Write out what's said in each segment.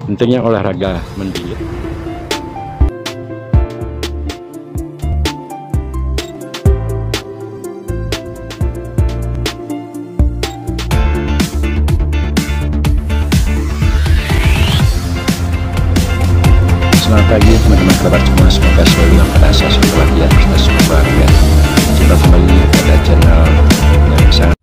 Tentunya olahraga mendiet. Selamat pagi teman-teman kerabat semua, semoga selalu dalam keadaan sehat walafiat serta semoga bahagia. Jumpa kembali pada channel yang sangat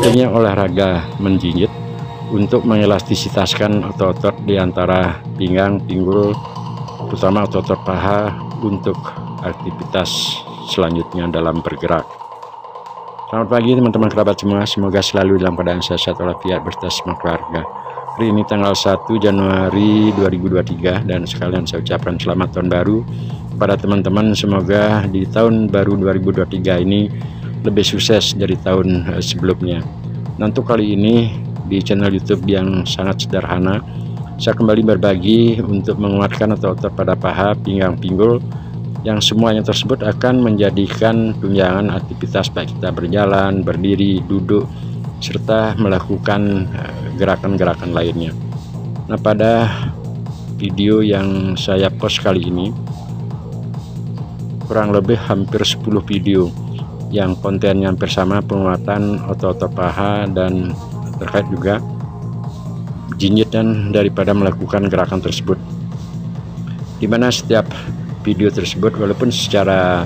tentunya olahraga menjinjit untuk mengelastisitaskan otot-otot di antara pinggang, pinggul, terutama otot-otot paha untuk aktivitas selanjutnya dalam bergerak. Selamat pagi teman-teman kerabat semua, semoga selalu dalam keadaan sehat walafiat beserta semua keluarga. Hari ini tanggal 1 Januari 2023 dan sekalian saya ucapkan selamat tahun baru kepada teman-teman. Semoga di tahun baru 2023 ini lebih sukses dari tahun sebelumnya. Nah, untuk kali ini di channel YouTube yang sangat sederhana, saya kembali berbagi untuk menguatkan otot-otot pada paha, pinggang, pinggul, yang semuanya tersebut akan menjadikan tunjangan aktivitas baik kita berjalan, berdiri, duduk, serta melakukan gerakan-gerakan lainnya. Nah, pada video yang saya post kali ini kurang lebih hampir 10 video yang kontennya hampir sama, penguatan otot-otot paha dan terkait juga jinjitan daripada melakukan gerakan tersebut, dimana setiap video tersebut walaupun secara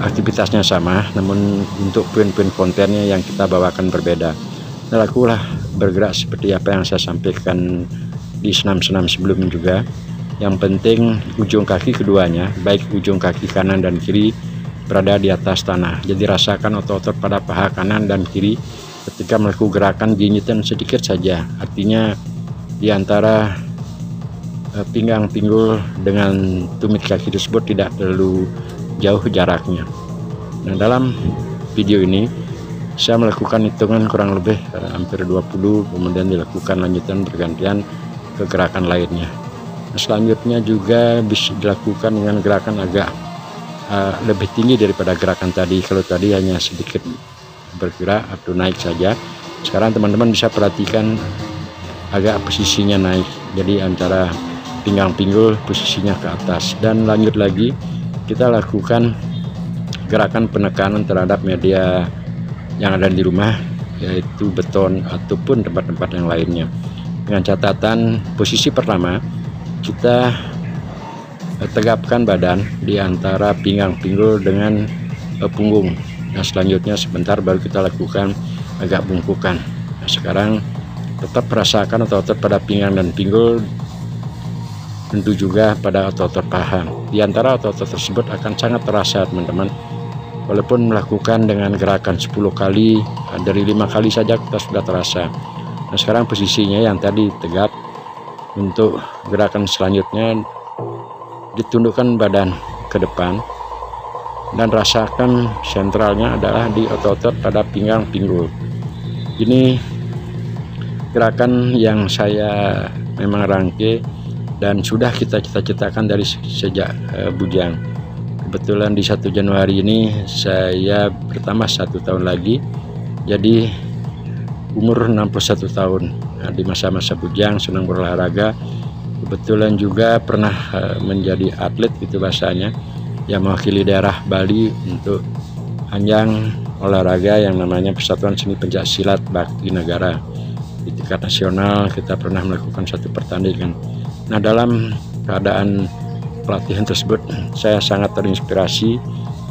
aktivitasnya sama, namun untuk poin-poin kontennya yang kita bawakan berbeda. Nah, lakulah bergerak seperti apa yang saya sampaikan di senam-senam sebelumnya juga. Yang penting ujung kaki keduanya, baik ujung kaki kanan dan kiri, berada di atas tanah. Jadi rasakan otot-otot pada paha kanan dan kiri ketika melakukan gerakan jinjitan sedikit saja, artinya di antara pinggang, pinggul dengan tumit kaki tersebut tidak terlalu jauh jaraknya. Nah, dalam video ini saya melakukan hitungan kurang lebih hampir 20, kemudian dilakukan lanjutan bergantian ke gerakan lainnya. Nah, selanjutnya juga bisa dilakukan dengan gerakan agak lebih tinggi daripada gerakan tadi. Kalau tadi hanya sedikit bergerak atau naik saja, sekarang teman-teman bisa perhatikan agak posisinya naik, jadi antara pinggang, pinggul posisinya ke atas. Dan lanjut lagi kita lakukan gerakan penekanan terhadap media yang ada di rumah, yaitu beton ataupun tempat-tempat yang lainnya, dengan catatan posisi pertama kita tegapkan badan di antara pinggang, pinggul dengan punggung. Nah, selanjutnya sebentar baru kita lakukan agak bungkukan. Nah, sekarang tetap rasakan otot-otot pada pinggang dan pinggul, tentu juga pada otot-otot paha. Di antara otot-otot tersebut akan sangat terasa teman-teman, walaupun melakukan dengan gerakan 10 kali, dari 5 kali saja kita sudah terasa. Nah, sekarang posisinya yang tadi tegap, untuk gerakan selanjutnya ditundukkan badan ke depan dan rasakan sentralnya adalah di otot-otot pada pinggang, pinggul. Ini gerakan yang saya memang rangkai dan sudah kita cita-citakan dari sejak bujang. Kebetulan di 1 Januari ini saya bertambah 1 tahun lagi, jadi umur 61 tahun. Nah, di masa-masa bujang senang berolahraga, kebetulan juga pernah menjadi atlet gitu bahasanya, yang mewakili daerah Bali untuk ajang olahraga yang namanya Persatuan Seni Pencaksilat Bakti Negara. Di tingkat nasional kita pernah melakukan satu pertandingan. Nah, dalam keadaan pelatihan tersebut saya sangat terinspirasi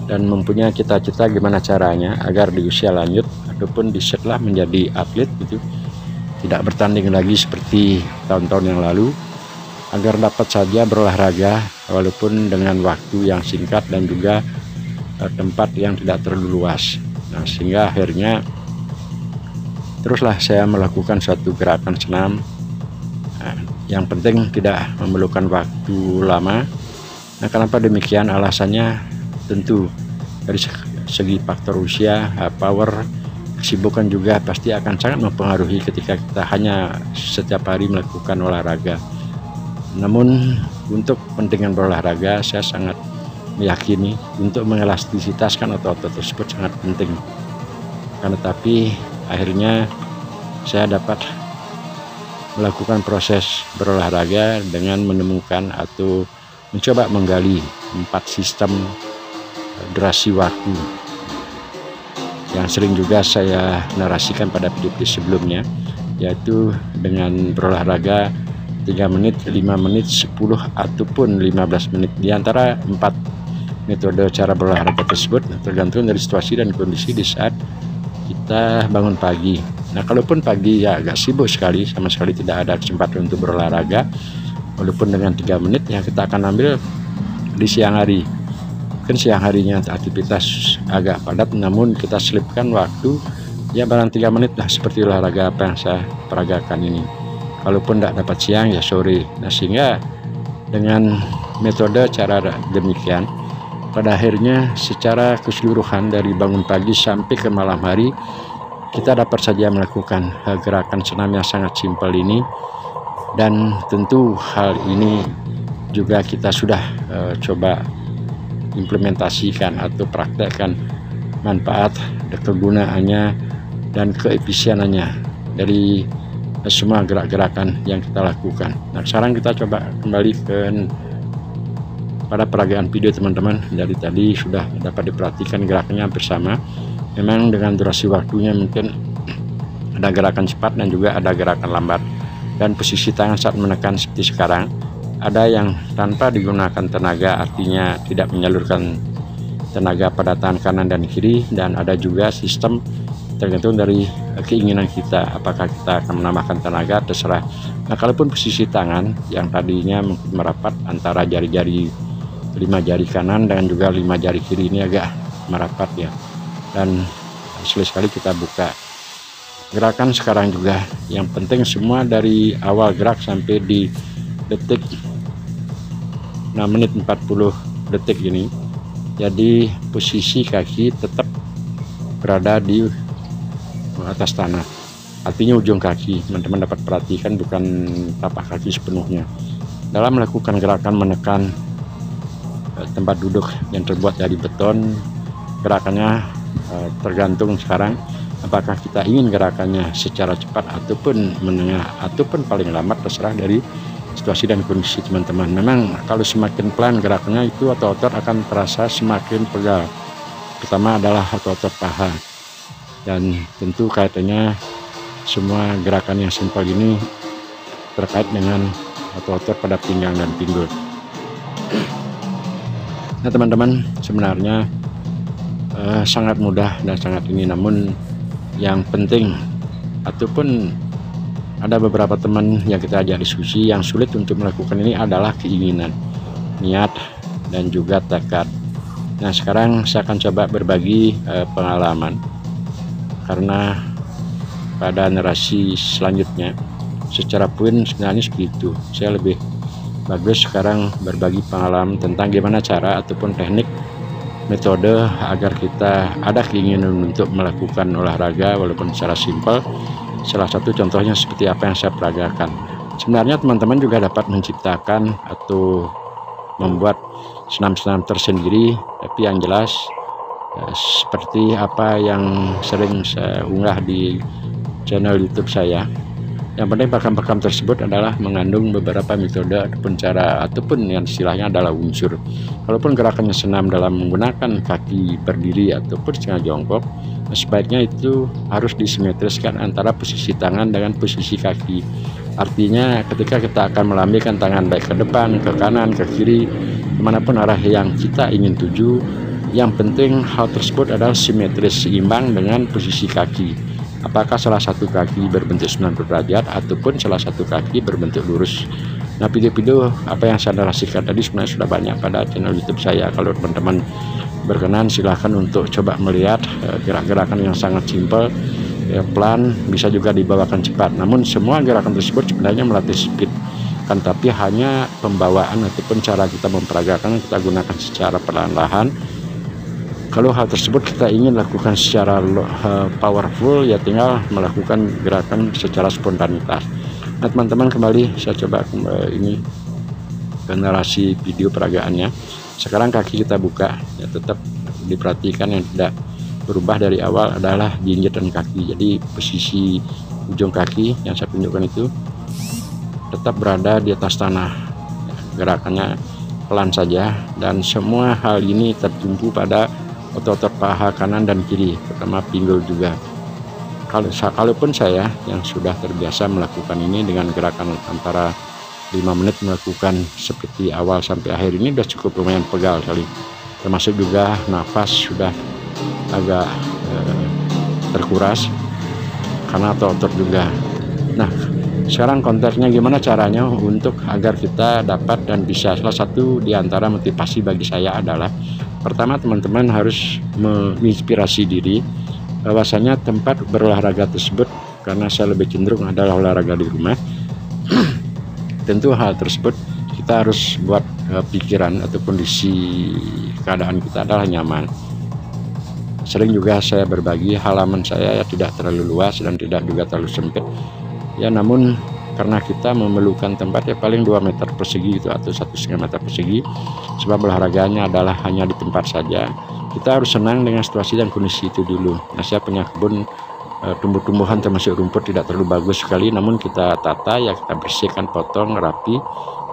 dan mempunyai cita-cita gimana caranya agar di usia lanjut ataupun di setelah menjadi atlet gitu tidak bertanding lagi seperti tahun-tahun yang lalu, agar dapat saja berolahraga walaupun dengan waktu yang singkat dan juga tempat yang tidak terlalu luas. Nah, sehingga akhirnya teruslah saya melakukan suatu gerakan senam. Nah, yang penting tidak memerlukan waktu lama. Nah, kenapa demikian? Alasannya tentu dari segi faktor usia, power, kesibukan juga pasti akan sangat mempengaruhi ketika kita hanya setiap hari melakukan olahraga. Namun untuk kepentingan berolahraga, saya sangat meyakini untuk mengelastisitaskan otot-otot tersebut sangat penting. Karena tapi akhirnya saya dapat melakukan proses berolahraga dengan menemukan atau mencoba menggali 4 sistem durasi waktu yang sering juga saya narasikan pada video-video sebelumnya, yaitu dengan berolahraga 3 menit, 5 menit, 10 ataupun 15 menit. Di antara 4 metode cara berolahraga tersebut tergantung dari situasi dan kondisi di saat kita bangun pagi. Nah, kalaupun pagi ya agak sibuk sekali, sama sekali tidak ada kesempatan untuk berolahraga, walaupun dengan 3 menit ya kita akan ambil di siang hari. Siang harinya aktivitas agak padat, namun kita selipkan waktu ya barang 3 menit lah, seperti olahraga apa yang saya peragakan ini. Kalaupun tidak dapat siang ya sore. Nah, sehingga dengan metode cara demikian, pada akhirnya secara keseluruhan dari bangun pagi sampai ke malam hari kita dapat saja melakukan gerakan senam yang sangat simpel ini. Dan tentu hal ini juga kita sudah coba implementasikan atau praktekkan manfaat, kegunaannya dan keefisienannya dari semua gerak-gerakan yang kita lakukan. Nah, sekarang kita coba kembali ke pada peragaan video teman-teman. Dari tadi sudah dapat diperhatikan gerakannya bersama. Memang dengan durasi waktunya mungkin ada gerakan cepat dan juga ada gerakan lambat, dan posisi tangan saat menekan seperti sekarang ada yang tanpa digunakan tenaga, artinya tidak menyalurkan tenaga pada tangan kanan dan kiri, dan ada juga sistem tergantung dari keinginan kita, apakah kita akan menambahkan tenaga, terserah. Nah, kalaupun posisi tangan yang tadinya mungkin merapat antara jari-jari 5 jari kanan dan juga 5 jari kiri ini agak merapat ya, dan sulit sekali kita buka. Gerakan sekarang juga yang penting semua dari awal gerak sampai di detik 6 menit 40 detik ini, jadi posisi kaki tetap berada di atas tanah, artinya ujung kaki teman-teman dapat perhatikan, bukan tapak kaki sepenuhnya. Dalam melakukan gerakan menekan tempat duduk yang terbuat dari beton, gerakannya tergantung sekarang apakah kita ingin gerakannya secara cepat ataupun menengah ataupun paling lambat, terserah dari situasi dan kondisi teman-teman. Memang kalau semakin pelan gerakannya itu otot-otot akan terasa semakin pegal. Pertama adalah otot-otot paha, dan tentu kaitannya semua gerakan yang simpel ini terkait dengan otot-otot pada pinggang dan pinggul. Nah teman-teman, sebenarnya sangat mudah dan sangat ini, namun yang penting ataupun ada beberapa teman yang kita ajak diskusi yang sulit untuk melakukan ini adalah keinginan, niat, dan juga tekad. Nah, sekarang saya akan coba berbagi pengalaman, karena pada narasi selanjutnya secara poin sebenarnya segitu. Saya lebih bagus sekarang berbagi pengalaman tentang gimana cara ataupun teknik, metode agar kita ada keinginan untuk melakukan olahraga walaupun secara simpel. Salah satu contohnya seperti apa yang saya peragakan. Sebenarnya teman-teman juga dapat menciptakan atau membuat senam-senam tersendiri, tapi yang jelas seperti apa yang sering saya unggah di channel YouTube saya. Yang penting pakam-pakam tersebut adalah mengandung beberapa metode ataupun cara ataupun yang istilahnya adalah unsur. Kalaupun gerakannya senam dalam menggunakan kaki berdiri ataupun setengah jongkok, sebaiknya itu harus disimetriskan antara posisi tangan dengan posisi kaki. Artinya ketika kita akan melambaikan tangan baik ke depan, ke kanan, ke kiri, kemanapun arah yang kita ingin tuju, yang penting hal tersebut adalah simetris, seimbang dengan posisi kaki. Apakah salah satu kaki berbentuk 90 derajat ataupun salah satu kaki berbentuk lurus. Nah, video-video apa yang saya narasikan tadi sebenarnya sudah banyak pada channel YouTube saya. Kalau teman-teman berkenan silahkan untuk coba melihat gerak-gerakan yang sangat simpel, pelan, bisa juga dibawakan cepat. Namun semua gerakan tersebut sebenarnya melatih speed, kan, tapi hanya pembawaan ataupun cara kita memperagakan kita gunakan secara perlahan-lahan Kalau hal tersebut kita ingin lakukan secara powerful, ya tinggal melakukan gerakan secara spontanitas. Nah teman-teman, kembali saya coba ini ke narasi video peragaannya. Sekarang kaki kita buka, ya tetap diperhatikan yang tidak berubah dari awal adalah jinjitan kaki. Jadi posisi ujung kaki yang saya tunjukkan itu tetap berada di atas tanah. Gerakannya pelan saja, dan semua hal ini tertumpu pada otot-otot paha kanan dan kiri, terutama pinggul juga. Kalaupun saya yang sudah terbiasa melakukan ini dengan gerakan antara 5 menit melakukan seperti awal sampai akhir, ini sudah cukup lumayan pegal kali, termasuk juga nafas sudah agak terkuras karena otot-otot juga. Nah sekarang konteksnya gimana caranya untuk agar kita dapat dan bisa. Salah satu di antara motivasi bagi saya adalah, pertama teman-teman harus menginspirasi diri bahwasanya tempat berolahraga tersebut, karena saya lebih cenderung adalah olahraga di rumah, tentu hal tersebut kita harus buat pikiran atau kondisi keadaan kita adalah nyaman. Sering juga saya berbagi, halaman saya ya tidak terlalu luas dan tidak juga terlalu sempit ya, namun karena kita memerlukan tempat ya paling 2 meter persegi itu atau 1,5 meter persegi, sebab olahraganya adalah hanya di tempat saja. Kita harus senang dengan situasi dan kondisi itu dulu. Nah saya punya kebun tumbuh-tumbuhan termasuk rumput tidak terlalu bagus sekali, namun kita tata ya, kita bersihkan, potong rapi,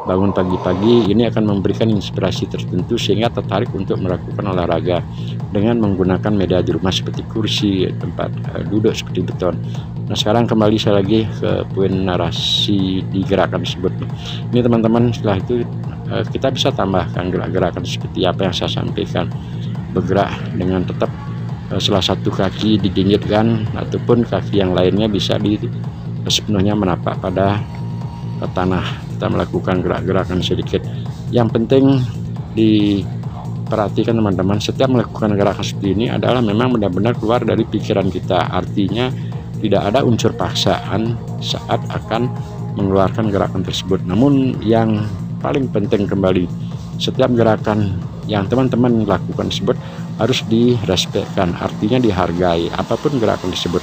bangun pagi-pagi, ini akan memberikan inspirasi tertentu sehingga tertarik untuk melakukan olahraga dengan menggunakan media di rumah seperti kursi, tempat duduk seperti beton. Nah sekarang kembali saya lagi ke poin narasi di gerakan tersebut. Ini teman-teman, setelah itu kita bisa tambahkan gerak-gerakan seperti apa yang saya sampaikan, bergerak dengan tetap salah satu kaki dijinjitkan ataupun kaki yang lainnya bisa sepenuhnya menapak pada tanah. Kita melakukan gerak-gerakan sedikit. Yang penting diperhatikan teman-teman, setiap melakukan gerakan seperti ini adalah memang benar-benar keluar dari pikiran kita. Artinya tidak ada unsur paksaan saat akan mengeluarkan gerakan tersebut. Namun yang paling penting kembali, setiap gerakan yang teman-teman lakukan tersebut harus direspekkan, artinya dihargai. Apapun gerakan tersebut,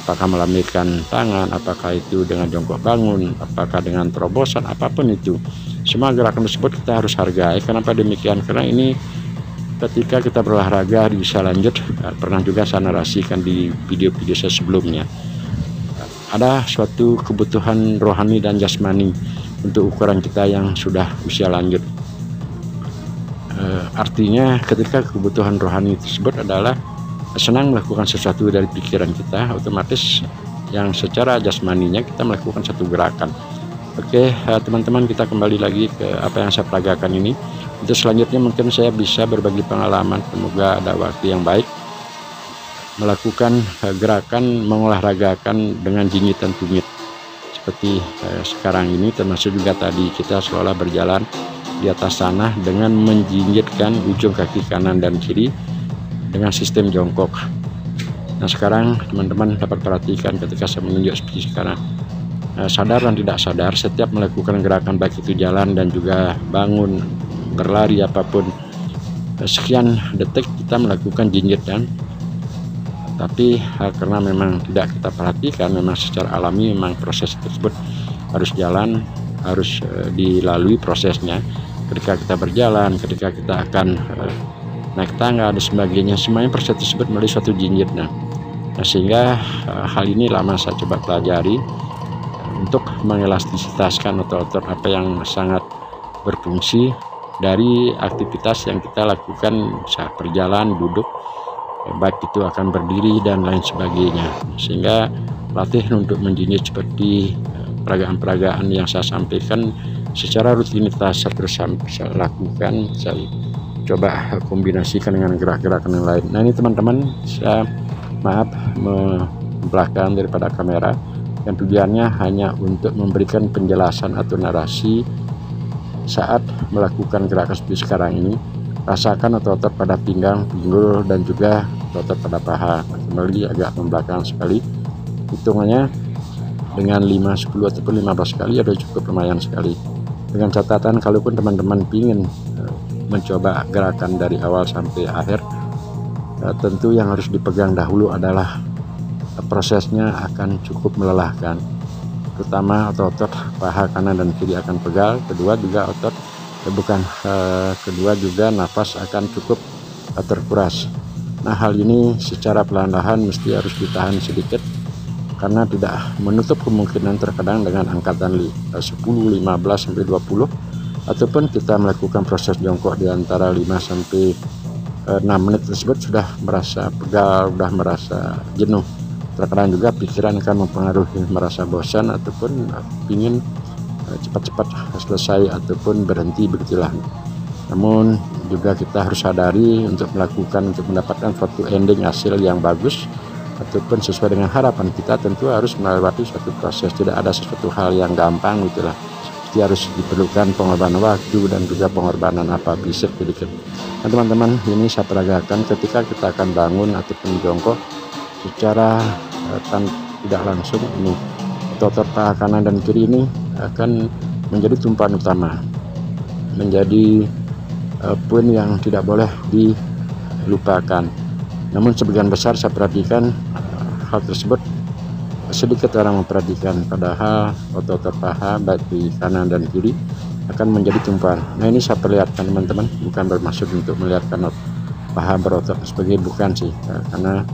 apakah melambaikan tangan, apakah itu dengan jongkok bangun, apakah dengan terobosan, apapun itu, semua gerakan tersebut kita harus hargai. Kenapa demikian? Karena ini ketika kita berolahraga bisa lanjut. Pernah juga saya narasikan di video-video saya sebelumnya, ada suatu kebutuhan rohani dan jasmani untuk ukuran kita yang sudah usia lanjut. Artinya ketika kebutuhan rohani tersebut adalah senang melakukan sesuatu dari pikiran kita, otomatis yang secara jasmaninya kita melakukan satu gerakan. Oke teman-teman, kita kembali lagi ke apa yang saya peragakan ini. Untuk selanjutnya mungkin saya bisa berbagi pengalaman, semoga ada waktu yang baik melakukan gerakan mengolahragakan dengan jingitan tumit seperti sekarang ini, termasuk juga tadi kita seolah berjalan di atas tanah dengan menjinjitkan ujung kaki kanan dan kiri dengan sistem jongkok. Nah sekarang teman-teman dapat perhatikan ketika saya menunjuk seperti sekarang, sadar dan tidak sadar setiap melakukan gerakan baik itu jalan dan juga bangun, berlari, apapun, sekian detik kita melakukan jinjitan. Tapi karena memang tidak kita perhatikan, memang secara alami memang proses tersebut harus jalan, harus dilalui prosesnya. Ketika kita berjalan, ketika kita akan naik tangga dan sebagainya, semuanya proses tersebut melalui suatu jinjit. Nah sehingga hal ini lama saya coba pelajari untuk mengelastisitaskan otot-otot apa yang sangat berfungsi dari aktivitas yang kita lakukan saat berjalan, duduk, baik itu akan berdiri dan lain sebagainya. Sehingga latih untuk menjinjit seperti peragaan-peragaan yang saya sampaikan secara rutinitas saya lakukan, saya coba kombinasikan dengan gerak-gerakan yang lain. Nah ini teman-teman, saya maaf membelakang daripada kamera, yang tujuannya hanya untuk memberikan penjelasan atau narasi saat melakukan gerakan seperti sekarang ini. Rasakan otot-otot pada pinggang, pinggul, dan juga otot pada paha. Kembali agak membelakang sekali, hitungannya dengan 5, 10 ataupun 15 kali ada cukup lumayan sekali. Dengan catatan kalaupun teman-teman ingin mencoba gerakan dari awal sampai akhir, tentu yang harus dipegang dahulu adalah prosesnya akan cukup melelahkan, terutama otot-otot paha kanan dan kiri akan pegal. Kedua juga kedua juga nafas akan cukup terkuras. Nah, hal ini secara perlahan-lahan mesti harus ditahan sedikit, karena tidak menutup kemungkinan terkadang dengan angkatan 10, 15 sampai 20, ataupun kita melakukan proses jongkok di antara 5 sampai 6 menit tersebut sudah merasa pegal, sudah merasa jenuh. Terkadang juga pikiran akan mempengaruhi, merasa bosan ataupun ingin cepat-cepat selesai ataupun berhenti, begitulah. Namun juga kita harus sadari untuk mendapatkan suatu ending hasil yang bagus ataupun sesuai dengan harapan kita, tentu harus melewati suatu proses. Tidak ada sesuatu hal yang gampang, gitulah. Harus diperlukan pengorbanan waktu dan juga pengorbanan fisik sedikit. Nah, teman-teman, ini saya peragakan ketika kita akan bangun ataupun jongkok secara tidak langsung, ini otot paha kanan dan kiri ini akan menjadi tumpuan utama, menjadi poin yang tidak boleh dilupakan. Namun sebagian besar saya perhatikan hal tersebut sedikit orang memperhatikan, padahal otot-otot paha baik di kanan dan kiri akan menjadi tumpuan. Nah, ini saya perlihatkan teman-teman, bukan bermaksud untuk melihatkan paha berotot sebagai, bukan sih, karena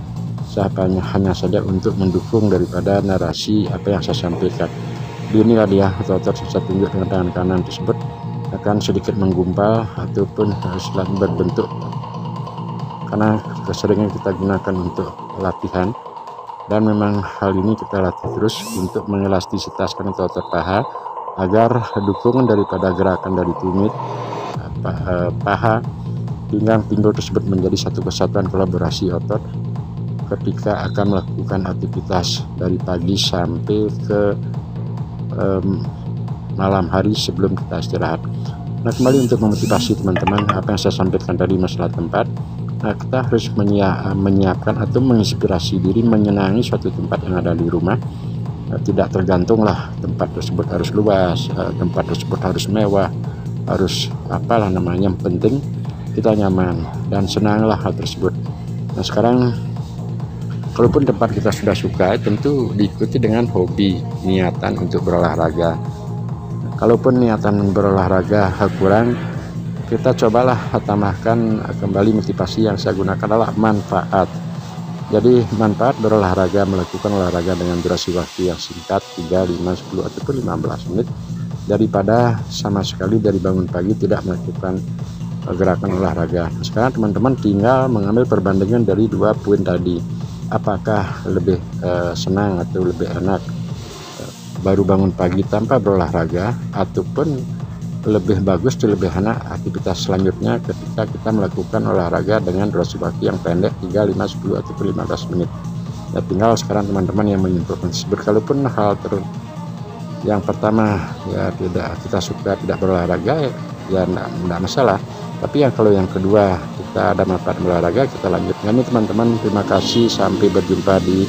saya hanya saja untuk mendukung daripada narasi apa yang saya sampaikan. Inilah dia otot-otot saya tunjuk dengan tangan kanan tersebut akan sedikit menggumpal ataupun selalu berbentuk, karena keseringan kita gunakan untuk latihan. Dan memang hal ini kita latih terus untuk mengelastisitaskan otot paha agar dukungan daripada gerakan dari tumit, paha, pinggang, pinggul tersebut menjadi satu kesatuan kolaborasi otot ketika akan melakukan aktivitas dari pagi sampai ke malam hari sebelum kita istirahat. Nah, kembali untuk memotivasi teman-teman, apa yang saya sampaikan tadi masalah tempat. Nah, kita harus menyiapkan atau menginspirasi diri menyenangi suatu tempat yang ada di rumah. Tidak tergantunglah tempat tersebut harus luas, tempat tersebut harus mewah, harus apalah namanya, yang penting kita nyaman dan senanglah hal tersebut. Nah, sekarang kalaupun tempat kita sudah suka, tentu diikuti dengan hobi, niatan untuk berolahraga. Kalaupun niatan berolahraga kurang, kita cobalah tambahkan kembali motivasi yang saya gunakan adalah manfaat. Jadi manfaat berolahraga, melakukan olahraga dengan durasi waktu yang singkat 3, 5, 10 ataupun 15 menit, daripada sama sekali dari bangun pagi tidak melakukan gerakan olahraga. Sekarang teman-teman tinggal mengambil perbandingan dari 2 poin tadi. Apakah lebih senang atau lebih enak baru bangun pagi tanpa berolahraga, ataupun lebih bagus dan lebih enak aktivitas selanjutnya ketika kita melakukan olahraga dengan durasi waktu yang pendek 3, 5, 10 atau 15 menit. Ya, tinggal sekarang teman-teman yang menyimpulkan tersebut. Kalaupun hal yang pertama ya tidak kita suka tidak berolahraga, ya tidak masalah. Tapi kalau yang kedua kita ada manfaat berolahraga, kita lanjutkan. Ini teman-teman, terima kasih, sampai berjumpa di